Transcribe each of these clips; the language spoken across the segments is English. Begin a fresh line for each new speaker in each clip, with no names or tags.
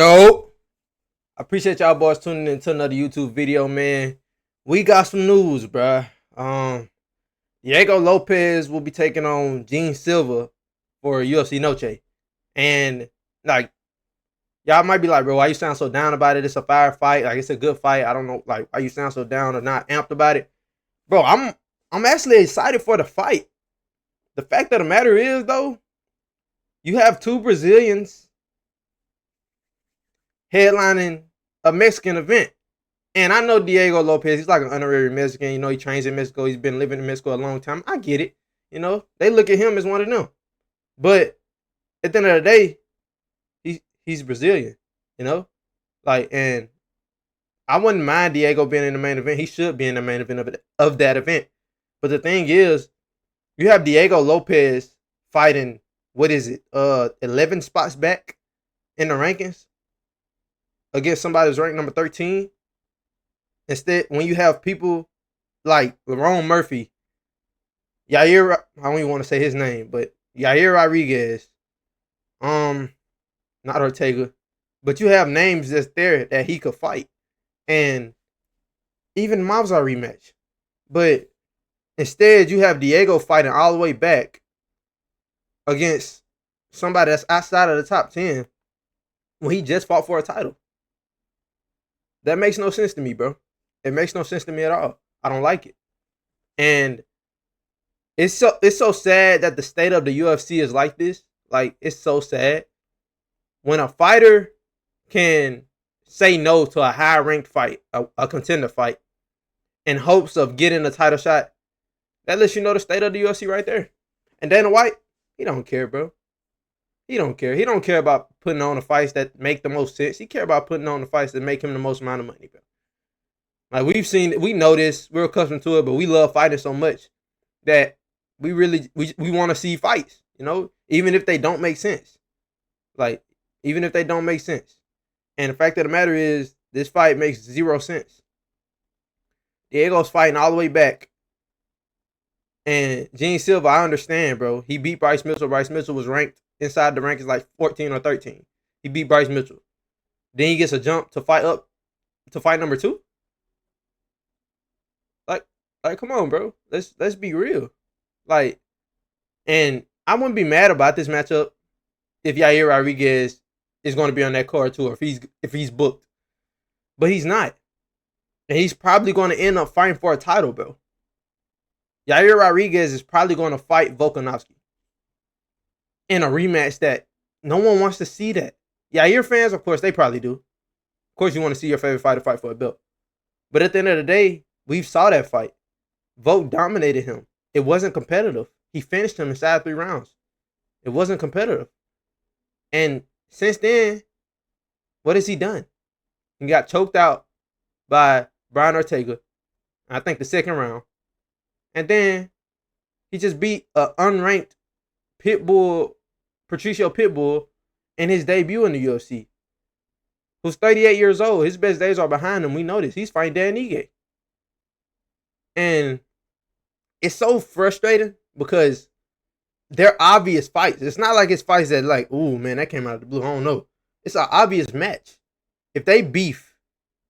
Yo, I appreciate y'all boys tuning into another YouTube video, man. We got some news, bruh. Diego Lopes will be taking on Silva for UFC Noche. And, like, y'all might be like, bro, why you sound so down about it? It's a fire fight. Like, it's a good fight. I don't know, like, why you sound so down or not amped about it. Bro, I'm actually excited for the fight. The fact of the matter is, though, you have two Brazilians headlining a Mexican event. And I know Diego Lopes, he's like an honorary Mexican. You know, he trains in Mexico. He's been living in Mexico a long time. I get it. You know, they look at him as one of them. But at the end of the day, he's Brazilian, you know? Like, and I wouldn't mind Diego being in the main event. He should be in the main event of that event. But the thing is, you have Diego Lopes fighting, 11 spots back in the rankings against somebody who's ranked number 13. Instead, when you have people like Lerone Murphy, Yair, I don't even want to say his name, but Yair Rodriguez, not Ortega, but you have names that's there that he could fight. And even Mavzar rematch. But instead, you have Diego fighting all the way back against somebody that's outside of the top 10 when he just fought for a title. That makes no sense to me, bro. It makes no sense to me at all. I don't like it. And it's so sad that the state of the UFC is like this. Like, it's so sad. When a fighter can say no to a high-ranked fight, a contender fight, in hopes of getting a title shot, that lets you know the state of the UFC right there. And Dana White, he don't care, bro. He don't care. He don't care about putting on the fights that make the most sense. He care about putting on the fights that make him the most amount of money, bro. Like, we know this, we're accustomed to it, but we love fighting so much that we want to see fights, you know, even if they don't make sense. Like, even if they don't make sense. And the fact of the matter is, this fight makes zero sense. Diego's fighting all the way back. And Silva, I understand, bro. He beat Bryce Mitchell. Bryce Mitchell was ranked inside the rankings like 14 or 13. He beat Bryce Mitchell. Then he gets a jump to fight number 2. Like, come on, bro. Let's be real. Like, and I wouldn't be mad about this matchup if Yair Rodriguez is going to be on that card too, or if he's booked. But he's not. And he's probably going to end up fighting for a title, bro. Yair Rodriguez is probably going to fight Volkanovski in a rematch that no one wants to see that. Yair fans, of course, they probably do. Of course, you want to see your favorite fighter fight for a belt. But at the end of the day, we saw that fight. Volk dominated him. It wasn't competitive. He finished him inside 3 rounds. It wasn't competitive. And since then, what has he done? He got choked out by Brian Ortega, I think the 2nd round. And then he just beat an unranked Patricio Pitbull in his debut in the UFC, who's 38 years old. His best days are behind him. We know this. He's fighting Dan Ige. And it's so frustrating because they're obvious fights. It's not like it's fights that like, ooh, man, that came out of the blue. I don't know. It's an obvious match. If they beef,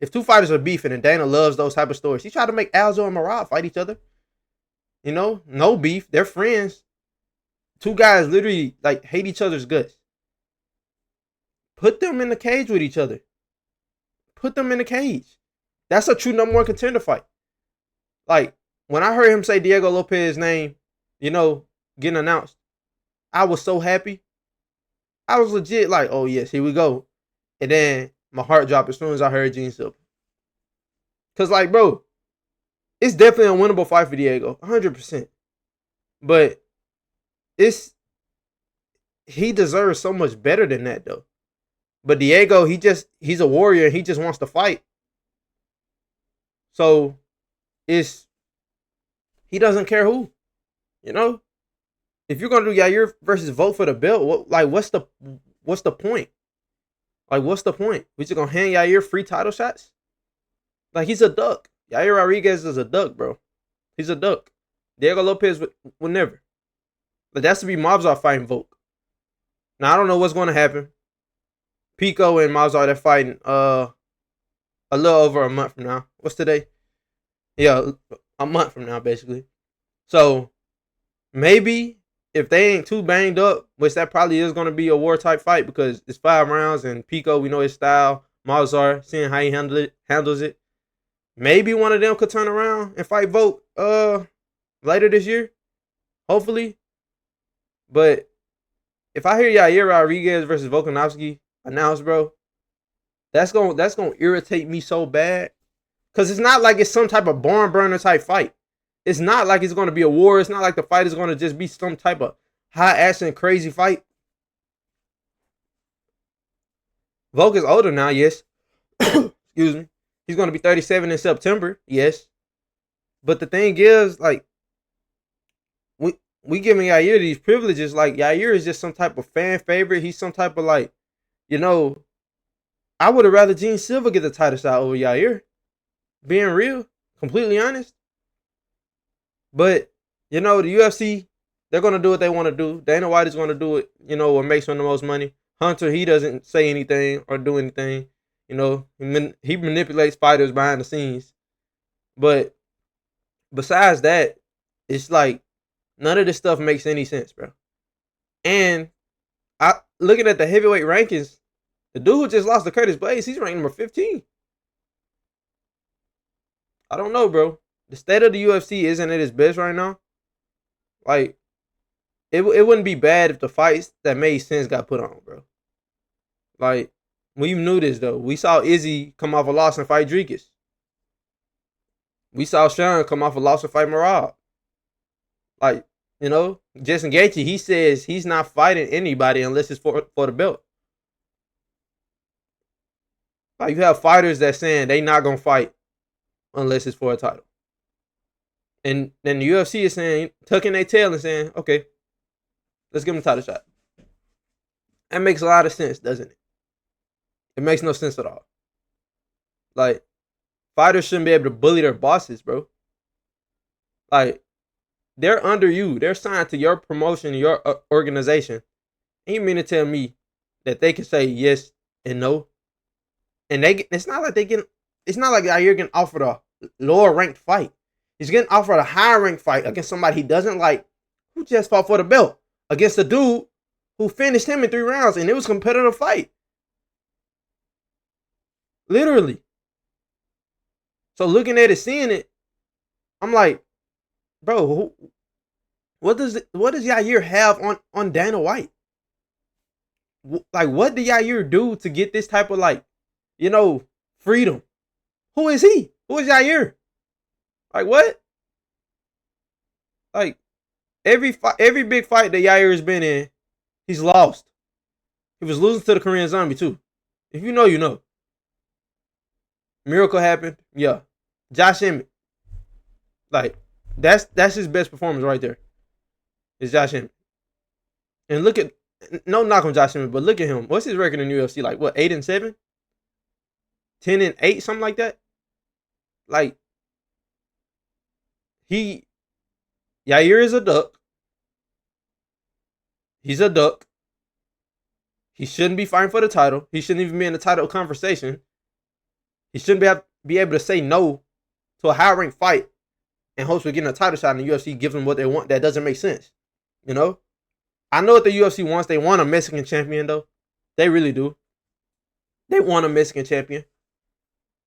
if 2 fighters are beefing, and Dana loves those type of stories, he tried to make Aljo and Marab fight each other. You know, no beef. They're friends. 2 guys literally like hate each other's guts. Put them in the cage with each other. Put them in the cage. That's a true #1 contender fight. Like, when I heard him say Diego Lopes' name, you know, getting announced, I was so happy. I was legit like, oh, yes, here we go. And then my heart dropped as soon as I heard Gene Silva. Because, like, bro, it's definitely a winnable fight for Diego, 100%. But he deserves so much better than that, though. But Diego, he's a warrior, and he just wants to fight. So he doesn't care who, you know. If you're gonna do Yair versus Volk for the belt, what's the point? Like, what's the point? We just gonna hand Yair free title shots? Like, he's a duck. Yair Rodriguez is a duck, bro. He's a duck. Diego Lopes would never. But that's to be Mavzar fighting Volk. Now, I don't know what's going to happen. Pico and Mazar, they're fighting a little over a month from now. What's today? Yeah, a month from now, basically. So maybe if they ain't too banged up, which that probably is going to be a war type fight because it's 5 rounds and Pico, we know his style. Mazar, seeing how he handles it. Maybe one of them could turn around and fight Volk later this year, hopefully. But if I hear Yair Rodriguez versus Volkanovski announced, bro, that's gonna irritate me so bad. Cause it's not like it's some type of barn burner type fight. It's not like it's gonna be a war. It's not like the fight is gonna just be some type of high action crazy fight. Volk is older now, yes. Excuse me. He's gonna be 37 in September, yes. But the thing is, like, we giving Yair these privileges. Like, Yair is just some type of fan favorite. He's some type of, like, you know, I would have rather Gene Silva get the title shot over Yair. Being real, completely honest. But, you know, the UFC, they're going to do what they want to do. Dana White is going to do it, you know, what makes him the most money. Hunter, he doesn't say anything or do anything. You know, he manipulates fighters behind the scenes. But besides that, it's like none of this stuff makes any sense, bro. And looking at the heavyweight rankings, the dude who just lost to Curtis Blaydes, he's ranked number 15. I don't know, bro. The state of the UFC isn't at its best right now. Like, it wouldn't be bad if the fights that made sense got put on, bro. Like, we knew this, though. We saw Izzy come off a loss and fight Dricus. We saw Sean come off a loss and fight Marab. Like, you know, Justin Gaethje, he says he's not fighting anybody unless it's for the belt. Like, you have fighters that saying they not going to fight unless it's for a title. And then the UFC is saying, tucking their tail and saying, okay, let's give him a title shot. That makes a lot of sense, doesn't it? It makes no sense at all. Like, fighters shouldn't be able to bully their bosses, bro. Like, they're under you. They're signed to your promotion, your organization. And you mean to tell me that they can say yes and no? And it's not like Yair getting offered a lower ranked fight. He's getting offered a higher ranked fight against somebody he doesn't like, who just fought for the belt, against a dude who finished him in 3 rounds, and it was a competitive fight. Literally. So looking at it, seeing it, I'm like, bro, what does Yair have on Dana White? Like, what did Yair do to get this type of, like, you know, freedom? Who is he? Who is Yair? Like, what? Like, every big fight that Yair has been in, he's lost. He was losing to the Korean Zombie too. If you know, you know. Miracle happened, yeah. Josh Emmett, like, that's his best performance right there. It's Josh Emmett. And look at, no knock on Josh Emmett, but look at him. What's his record in the UFC? Like, what, 8-7, 10-8, something like that. Like, Yair is a duck. He's a duck. He shouldn't be fighting for the title. He shouldn't even be in the title conversation. He shouldn't be able to say no to a high-ranked fight and hopes for getting a title shot in the UFC, give them what they want. That doesn't make sense. You know? I know what the UFC wants. They want a Mexican champion, though. They really do. They want a Mexican champion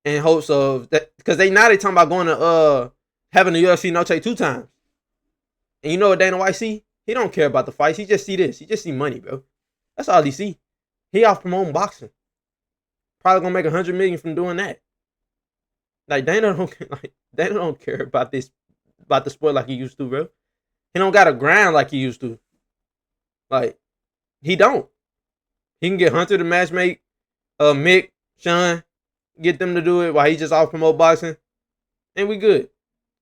in hopes of that, because they talking about going to having the UFC Noche 2 times. And you know what Dana White see? He don't care about the fights. He just see this. He just see money, bro. That's all he see. He off promoting boxing. Probably gonna make $100 million from doing that. Like, Dana don't care about the sport like he used to, bro. He don't got a grind like he used to. Like, he don't. He can get Hunter to matchmake, Mick, Sean, get them to do it while he just off promote boxing, and we good.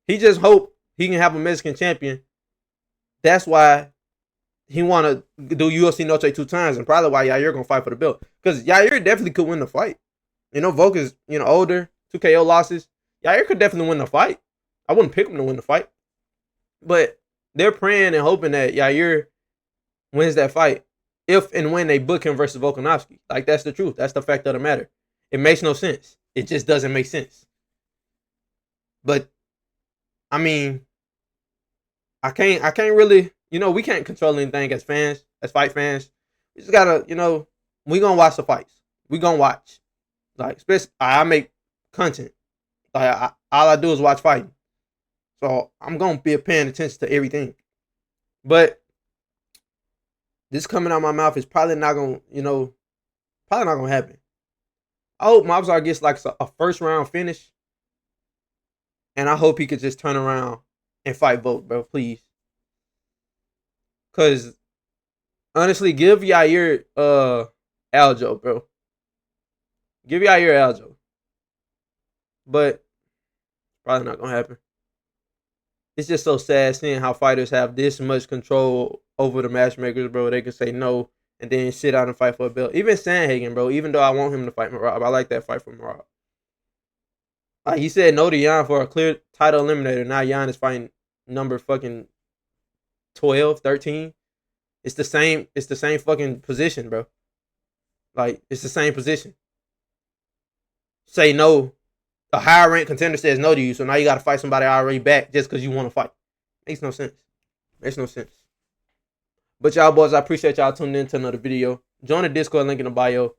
He just hope he can have a Mexican champion. That's why he want to do UFC Noche 2 times, and probably why Yair gonna fight for the belt. Because Yair definitely could win the fight. You know, Volk is, you know, older, 2 KO losses. Yair could definitely win the fight. I wouldn't pick him to win the fight. But they're praying and hoping that Yair wins that fight. if and when they book him versus Volkanovski. Like, that's the truth. That's the fact of the matter. It makes no sense. It just doesn't make sense. But I mean, I can't really, we can't control anything as fans, as fight fans. We just gotta, we gonna watch the fights. We gonna watch. Like, especially I make content. Like, all I do is watch fighting. So I'm gonna be paying attention to everything. But this coming out my mouth is probably not gonna, probably not gonna happen. I hope Mobstar gets like a first round finish. And I hope he could just turn around and fight Volk, bro, please. Cause honestly, give Yair Aljo, bro. Give Yair Aljo. But probably not gonna happen. It's just so sad seeing how fighters have this much control over the matchmakers, bro. They can say no and then sit out and fight for a belt. Even Sandhagen, bro. Even though I want him to fight Merab, I like that fight for Merab. He said no to Jan for a clear title eliminator. Now Jan is fighting number fucking 12, 13. It's the same fucking position, bro. Like, it's the same position. Say no. A higher ranked contender says no to you, so now you got to fight somebody already back just because you want to fight. Makes no sense. Makes no sense. But y'all boys, I appreciate y'all tuning in to another video. Join the Discord, link in the bio.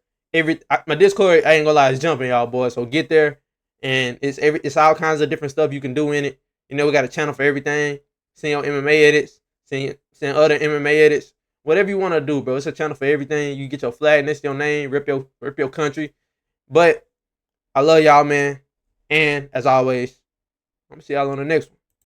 My Discord, I ain't gonna lie, is jumping, y'all boys. So get there, and it's all kinds of different stuff you can do in it. We got a channel for everything. Send your MMA edits, send other MMA edits, whatever you want to do, bro. It's a channel for everything. You get your flag next to your name, rip your country. But I love y'all, man. And as always, I'm gonna see y'all on the next one.